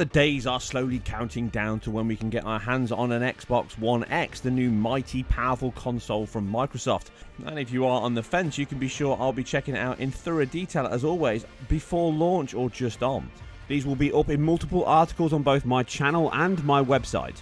the days are slowly counting down to when we can get our hands on an Xbox One X, the new mighty powerful console from Microsoft. And if you are on the fence, you can be sure I'll be checking it out in thorough detail as always, before launch or just on. These will be up in multiple articles on both my channel and my website.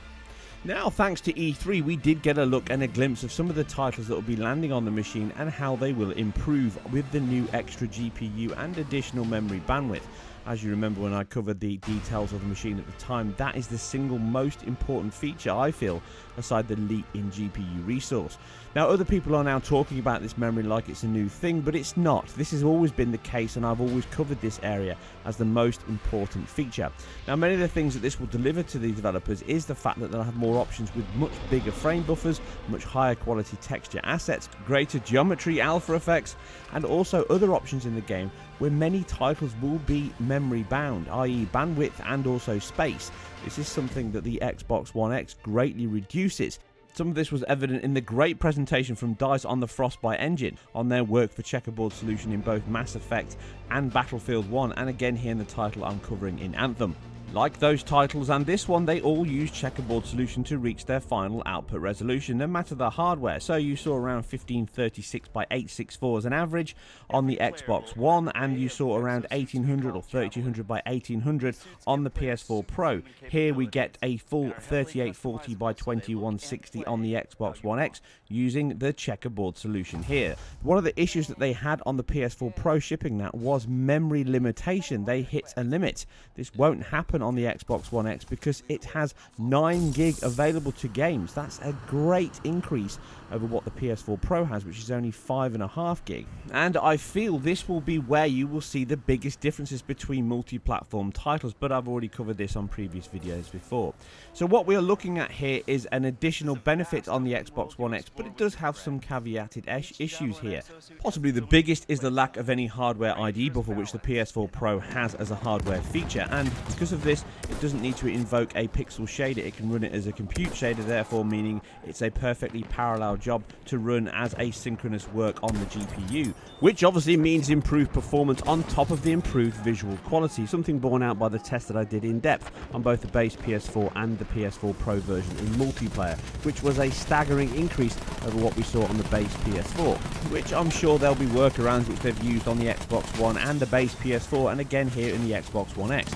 Now, thanks to E3, we did get a look and a glimpse of some of the titles that will be landing on the machine and how they will improve with the new extra GPU and additional memory bandwidth. As you remember when I covered the details of the machine at the time, that is the single most important feature, I feel, aside the leak in GPU resource. Now, other people are now talking about this memory like it's a new thing, but it's not. This has always been the case, and I've always covered this area as the most important feature. Now, many of the things that this will deliver to the developers is the fact that they'll have more options with much bigger frame buffers, much higher quality texture assets, greater geometry, alpha effects, and also other options in the game where many titles will be memory bound, i.e. bandwidth and also space. This is something that the Xbox One X greatly reduces. Some of this was evident in the great presentation from DICE on the Frostbite engine, on their work for Checkerboard solution in both Mass Effect and Battlefield 1, and again here in the title I'm covering in Anthem. Like those titles and this one, they all use Checkerboard solution to reach their final output resolution, no matter the hardware. So you saw around 1536 by 864 as an average on the Xbox One, and you saw around 1800 or 3200 by 1800 on the PS4 Pro. Here we get a full 3840 by 2160 on the Xbox One X using the Checkerboard solution here. One of the issues that they had on the PS4 Pro shipping that was memory limitation. They hit a limit. This won't happen on the Xbox One X because it has 9 gig available to games. That's a great increase over what the PS4 Pro has, which is only 5.5 gig. And I feel this will be where you will see the biggest differences between multi-platform titles, but I've already covered this on previous videos before. So what we are looking at here is an additional benefit on the Xbox One X, but it does have some caveated issues here. Possibly the biggest is the lack of any hardware ID buffer, which the PS4 Pro has as a hardware feature, and because of this, it doesn't need to invoke a pixel shader. It can run it as a compute shader, therefore meaning it's a perfectly parallel job to run as asynchronous work on the GPU, which obviously means improved performance on top of the improved visual quality, something borne out by the test that I did in depth on both the base PS4 and the PS4 Pro version in multiplayer, which was a staggering increase over what we saw on the base PS4, which I'm sure there'll be workarounds which they've used on the Xbox One and the base PS4, and again here in the Xbox One X.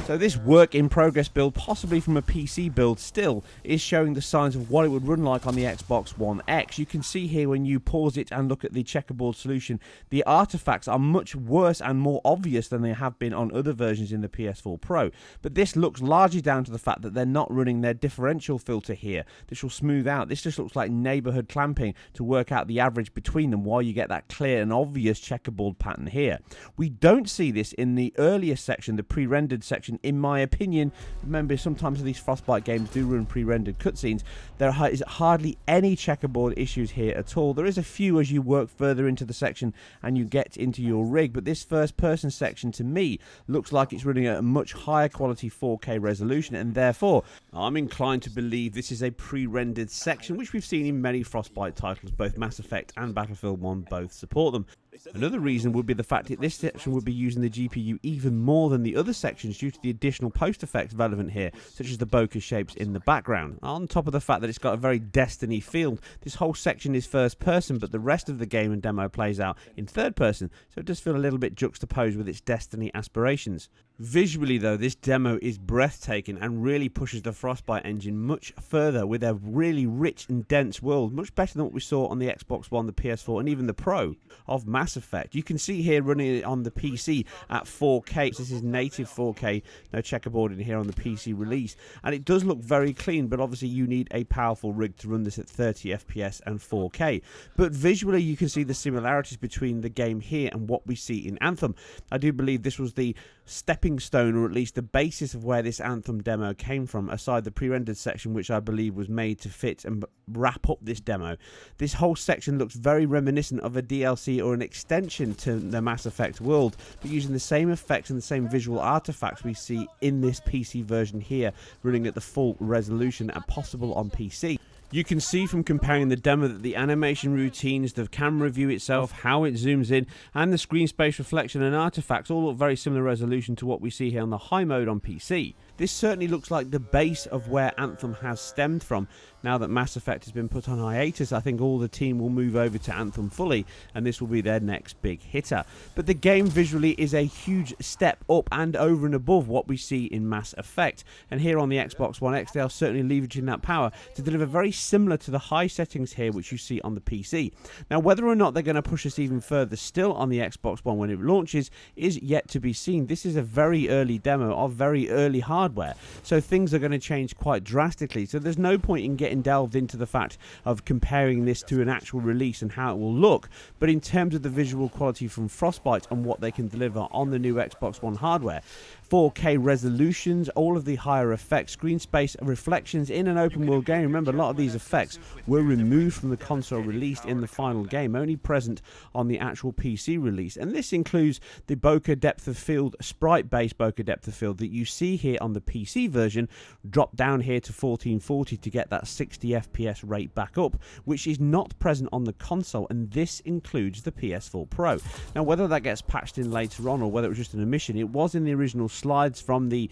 So this work in progress build, possibly from a PC build still, is showing the signs of what it would run like on the Xbox One X. You can see here when you pause it and look at the Checkerboard solution, the artifacts are much worse and more obvious than they have been on other versions in the PS4 Pro. But this looks largely down to the fact that they're not running their differential filter here. This will smooth out. This just looks like neighborhood clamping to work out the average between them while you get that clear and obvious checkerboard pattern here. We don't see this in the earlier section, the pre-rendered section, in my opinion. Remember, sometimes these Frostbite games do run pre-rendered cutscenes. There is hardly any checkerboard issues here at all. There is a few as you work further into the section and you get into your rig, but this first person section to me looks like it's running at a much higher quality 4K resolution, and therefore I'm inclined to believe this is a pre-rendered section, which we've seen in many Frostbite titles. Both Mass Effect and Battlefield 1 both support them. Another reason would be the fact that this section would be using the GPU even more than the other sections due to the additional post effects relevant here, such as the bokeh shapes in the background. On top of the fact that it's got a very Destiny feel, this whole section is first person, but the rest of the game and demo plays out in third person, so it does feel a little bit juxtaposed with its Destiny aspirations. Visually though, this demo is breathtaking and really pushes the Frostbite engine much further with a really rich and dense world, much better than what we saw on the Xbox One, the PS4 and even the Pro of Mass Effect. You can see here running it on the PC at 4K. This is native 4K, no checkerboard in here on the PC release, and it does look very clean, but obviously you need a powerful rig to run this at 30 FPS and 4K. But visually you can see the similarities between the game here and what we see in Anthem. I do believe this was the stepping stone, or at least the basis of where this Anthem demo came from, aside the pre-rendered section, which I believe was made to fit and wrap up this demo. This whole section looks very reminiscent of a DLC or an extension to the Mass Effect world, but using the same effects and the same visual artifacts we see in this PC version here, running at the full resolution and possible on PC. You can see from comparing the demo that the animation routines, the camera view itself, how it zooms in, and the screen space reflection and artifacts all look very similar resolution to what we see here on the high mode on PC. This certainly looks like the base of where Anthem has stemmed from. Now that Mass Effect has been put on hiatus, I think all the team will move over to Anthem fully, and this will be their next big hitter. But the game visually is a huge step up and over and above what we see in Mass Effect. And here on the Xbox One X, they are certainly leveraging that power to deliver very similar to the high settings here which you see on the PC. Now, whether or not they're going to push us even further still on the Xbox One when it launches is yet to be seen. This is a very early demo of very early hardware, so things are going to change quite drastically. So there's no point in getting delved into the fact of comparing this to an actual release and how it will look, but in terms of the visual quality from Frostbite and what they can deliver on the new Xbox One hardware, 4K resolutions, all of the higher effects, screen space, reflections in an open world game. Remember, a lot of these effects were removed from the console released in the final game, only present on the actual PC release. And this includes the bokeh depth of field, sprite-based bokeh depth of field that you see here on the PC version, drop down here to 1440 to get that 60 FPS rate back up, which is not present on the console, and this includes the PS4 Pro. Now, whether that gets patched in later on or whether it was just an omission, it was in the original slides from the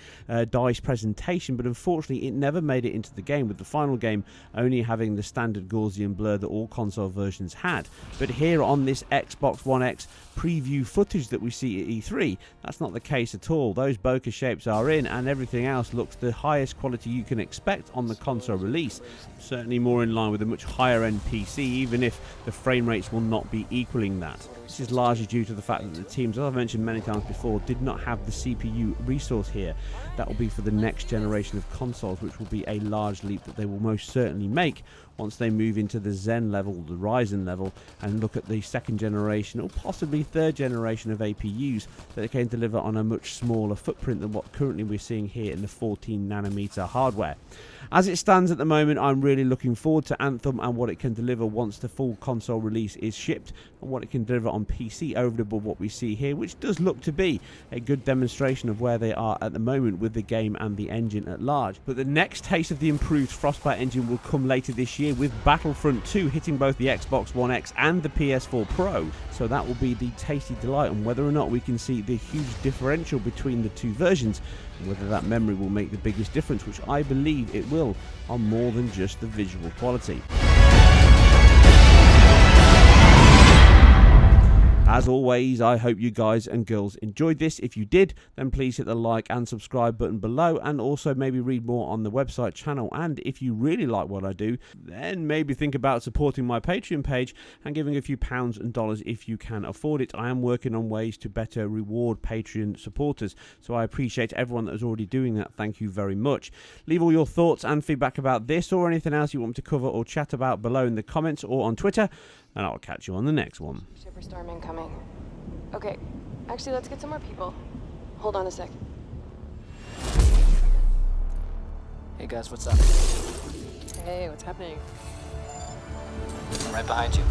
DICE presentation, but unfortunately it never made it into the game, with the final game only having the standard Gaussian blur that all console versions had. But here on this Xbox One X preview footage that we see at E3, that's not the case at all. Those bokeh shapes are in, and everything else looks the highest quality you can expect on the console release. Certainly more in line with a much higher end PC, even if the frame rates will not be equaling that. This is largely due to the fact that the teams, as I've mentioned many times before, did not have the CPU resource here. That will be for the next generation of consoles, which will be a large leap that they will most certainly make once they move into the Zen level, the Ryzen level, and look at the second generation or possibly third generation of APUs that they can deliver on a much smaller footprint than what currently we're seeing here in the 14 nanometer hardware. As it stands at the moment, I'm really looking forward to Anthem and what it can deliver once the full console release is shipped, and what it can deliver on PC over and above what we see here, which does look to be a good demonstration of where they are at the moment with the game and the engine at large. But the next taste of the improved Frostbite engine will come later this year, with Battlefront 2 hitting both the Xbox One X and the PS4 Pro. So that will be the tasty delight on whether or not we can see the huge differential between the two versions, and whether that memory will make the biggest difference, which I believe it will, on more than just the visual quality. As always, I hope you guys and girls enjoyed this. If you did, then please hit the like and subscribe button below, and also maybe read more on the website channel. And if you really like what I do, then maybe think about supporting my Patreon page and giving a few pounds and dollars if you can afford it. I am working on ways to better reward Patreon supporters, so I appreciate everyone that is already doing that. Thank you very much. Leave all your thoughts and feedback about this or anything else you want me to cover or chat about below in the comments or on Twitter, and I'll catch you on the next one. Superstorm incoming. Okay, actually, let's get some more people. Hold on a sec. Hey guys, what's up? Hey, what's happening? I'm right behind you.